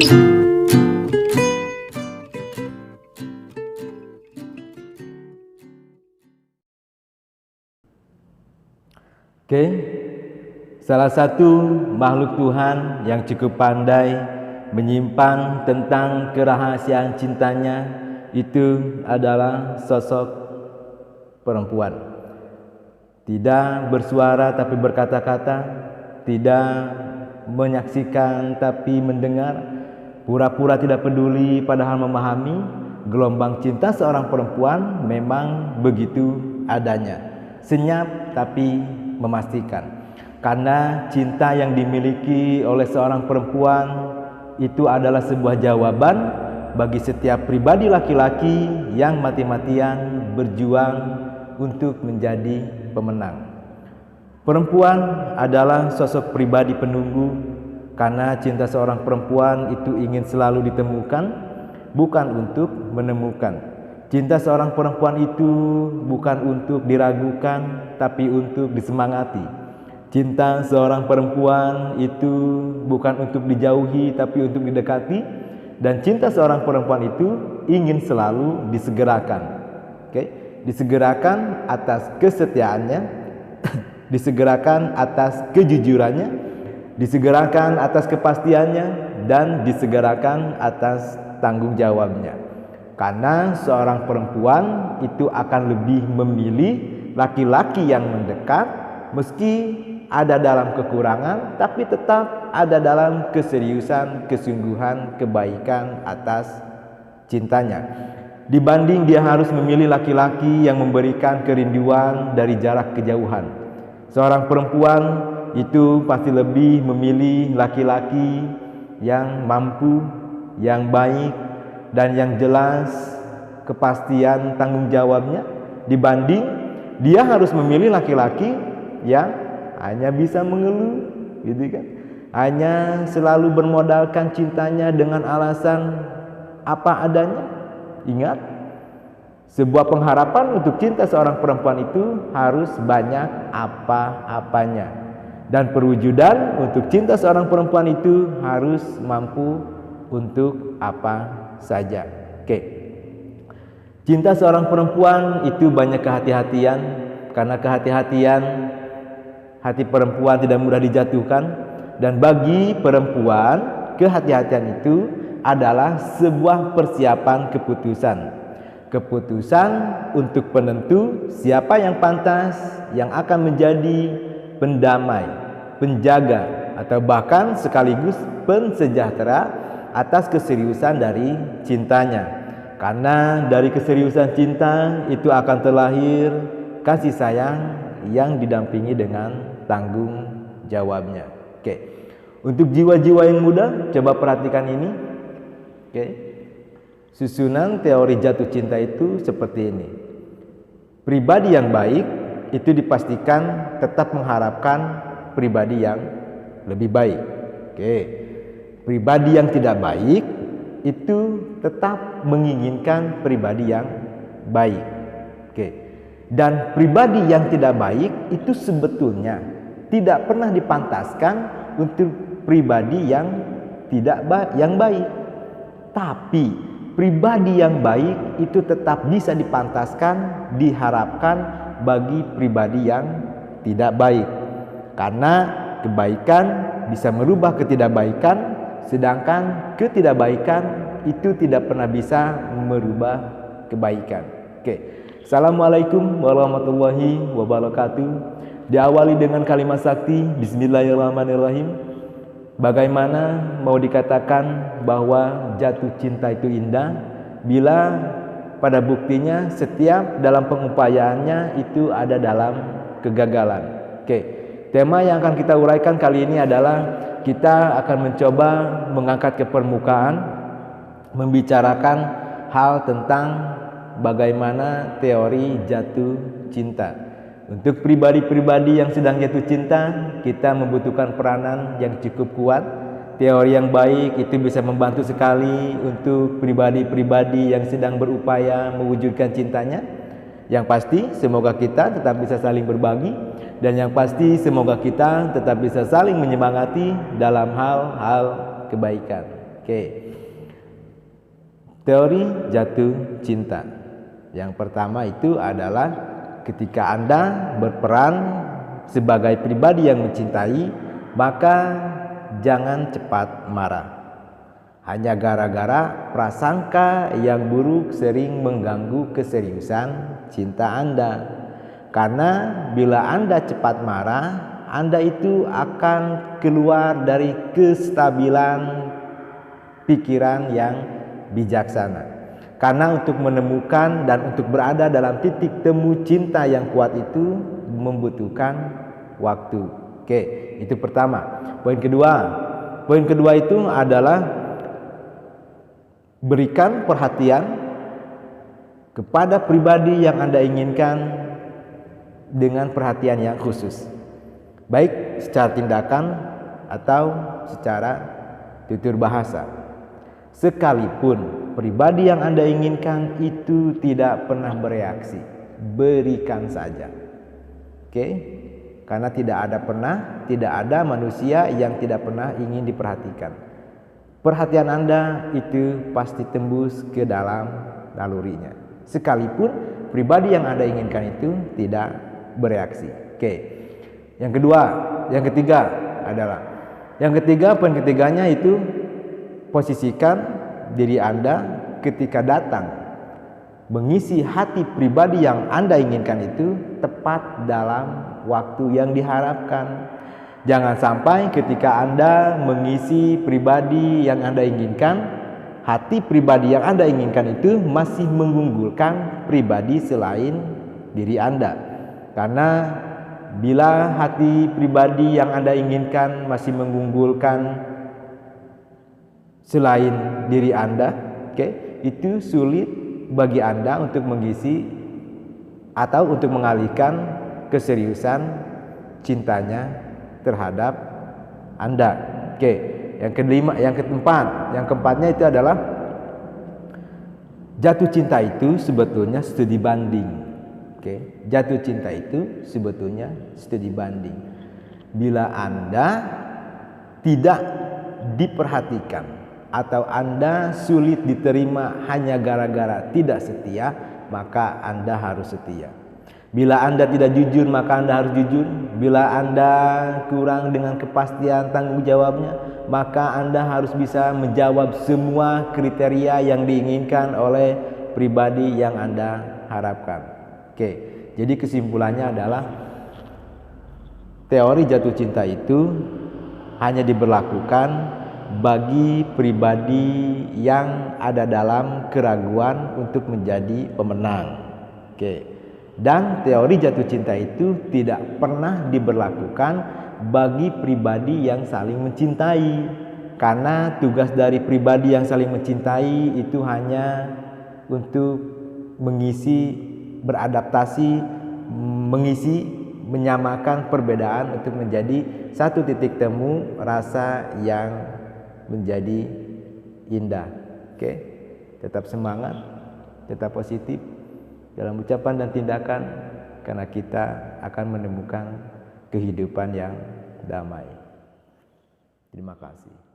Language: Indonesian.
Oke, salah satu makhluk Tuhan yang cukup pandai menyimpan tentang kerahasiaan cintanya itu adalah sosok perempuan. Tidak bersuara tapi berkata-kata, tidak menyaksikan tapi mendengar, pura-pura tidak peduli padahal memahami. Gelombang cinta seorang perempuan memang begitu adanya, senyap tapi memastikan. Karena cinta yang dimiliki oleh seorang perempuan itu adalah sebuah jawaban bagi setiap pribadi laki-laki yang mati-matian berjuang untuk menjadi pemenang. Perempuan adalah sosok pribadi penunggu, karena cinta seorang perempuan itu ingin selalu ditemukan, bukan untuk menemukan. Cinta seorang perempuan itu bukan untuk diragukan, tapi untuk disemangati. Cinta seorang perempuan itu bukan untuk dijauhi, tapi untuk didekati. Dan cinta seorang perempuan itu ingin selalu disegerakan. Oke? Disegerakan atas kesetiaannya, disegerakan atas kejujurannya, disegerakan atas kepastiannya, dan disegerakan atas tanggung jawabnya. Karena seorang perempuan itu akan lebih memilih laki-laki yang mendekat, meski ada dalam kekurangan, tapi tetap ada dalam keseriusan, kesungguhan, kebaikan atas cintanya. Dibanding dia harus memilih laki-laki yang memberikan kerinduan dari jarak kejauhan. Seorang perempuan itu pasti lebih memilih laki-laki yang mampu, yang baik, dan yang jelas kepastian tanggung jawabnya, dibanding dia harus memilih laki-laki yang hanya bisa mengeluh, gitu kan? Hanya selalu bermodalkan cintanya dengan alasan apa adanya. Ingat, sebuah pengharapan untuk cinta seorang perempuan itu harus banyak apa-apanya, dan perwujudan untuk cinta seorang perempuan itu harus mampu untuk apa saja. Oke. Cinta seorang perempuan itu banyak kehati-hatian, karena kehati-hatian hati perempuan tidak mudah dijatuhkan, dan bagi perempuan kehati-hatian itu adalah sebuah persiapan keputusan. Keputusan untuk penentu siapa yang pantas, yang akan menjadi pendamai, penjaga, atau bahkan sekaligus pensejahtera atas keseriusan dari cintanya. Karena dari keseriusan cinta itu akan terlahir kasih sayang yang didampingi dengan tanggung jawabnya. Oke. Untuk jiwa-jiwa yang muda, coba perhatikan ini. Oke. Susunan teori jatuh cinta itu seperti ini. Pribadi yang baik itu dipastikan tetap mengharapkan pribadi yang lebih baik. Oke. Pribadi yang tidak baik itu tetap menginginkan pribadi yang baik. Oke. Dan pribadi yang tidak baik itu sebetulnya tidak pernah dipantaskan untuk pribadi yang baik. Tapi pribadi yang baik itu tetap bisa dipantaskan, diharapkan bagi pribadi yang tidak baik. Karena kebaikan bisa merubah ketidakbaikan, sedangkan ketidakbaikan itu tidak pernah bisa merubah kebaikan. Oke. Assalamualaikum warahmatullahi wabarakatuh. Diawali dengan kalimat sakti Bismillahirrahmanirrahim. Bagaimana mau dikatakan bahwa jatuh cinta itu indah bila pada buktinya setiap dalam pengupayaannya itu ada dalam kegagalan. Oke. Tema yang akan kita uraikan kali ini adalah kita akan mencoba mengangkat ke permukaan, membicarakan hal tentang bagaimana teori jatuh cinta. Untuk pribadi-pribadi yang sedang jatuh cinta, kita membutuhkan peranan yang cukup kuat. Teori yang baik itu bisa membantu sekali untuk pribadi-pribadi yang sedang berupaya mewujudkan cintanya. Yang pasti semoga kita tetap bisa saling berbagi, dan yang pasti semoga kita tetap bisa saling menyemangati dalam hal-hal kebaikan. Oke. Oke. Teori jatuh cinta. Yang pertama itu adalah ketika Anda berperan sebagai pribadi yang mencintai, maka jangan cepat marah. Hanya gara-gara prasangka yang buruk sering mengganggu keseriusan cinta Anda. Karena bila Anda cepat marah, Anda itu akan keluar dari kestabilan pikiran yang bijaksana. Karena untuk menemukan dan untuk berada dalam titik temu cinta yang kuat itu membutuhkan waktu. Oke, itu pertama. Poin kedua itu adalah berikan perhatian kepada pribadi yang Anda inginkan dengan perhatian yang khusus, baik secara tindakan atau secara tutur bahasa. Sekalipun pribadi yang Anda inginkan itu tidak pernah bereaksi, berikan saja. Oke? Karena tidak ada manusia yang tidak pernah ingin diperhatikan. Perhatian Anda itu pasti tembus ke dalam nalurinya. Sekalipun pribadi yang Anda inginkan itu tidak bereaksi. Oke. Yang ketiga, poin ketiganya itu posisikan diri Anda ketika datang mengisi hati pribadi yang Anda inginkan itu tepat dalam waktu yang diharapkan. Jangan sampai ketika Anda mengisi pribadi yang Anda inginkan, hati pribadi yang Anda inginkan itu masih mengunggulkan pribadi selain diri Anda. Karena bila hati pribadi yang Anda inginkan masih mengunggulkan selain diri Anda, itu sulit bagi Anda untuk mengisi atau untuk mengalihkan keseriusan cintanya terhadap Anda. Yang keempatnya itu adalah jatuh cinta itu sebetulnya studi banding. Jatuh cinta itu sebetulnya studi banding. Bila Anda tidak diperhatikan atau Anda sulit diterima hanya gara-gara tidak setia, maka Anda harus setia. Bila Anda tidak jujur, maka Anda harus jujur. Bila Anda kurang dengan kepastian tanggung jawabnya, maka Anda harus bisa menjawab semua kriteria yang diinginkan oleh pribadi yang Anda harapkan. Jadi kesimpulannya adalah teori jatuh cinta itu hanya diberlakukan bagi pribadi yang ada dalam keraguan untuk menjadi pemenang. Dan teori jatuh cinta itu tidak pernah diberlakukan bagi pribadi yang saling mencintai. Karena tugas dari pribadi yang saling mencintai itu hanya untuk mengisi, beradaptasi, menyamakan perbedaan untuk menjadi satu titik temu rasa yang menjadi indah. Tetap semangat, tetap positif dalam ucapan dan tindakan, karena kita akan menemukan kehidupan yang damai. Terima kasih.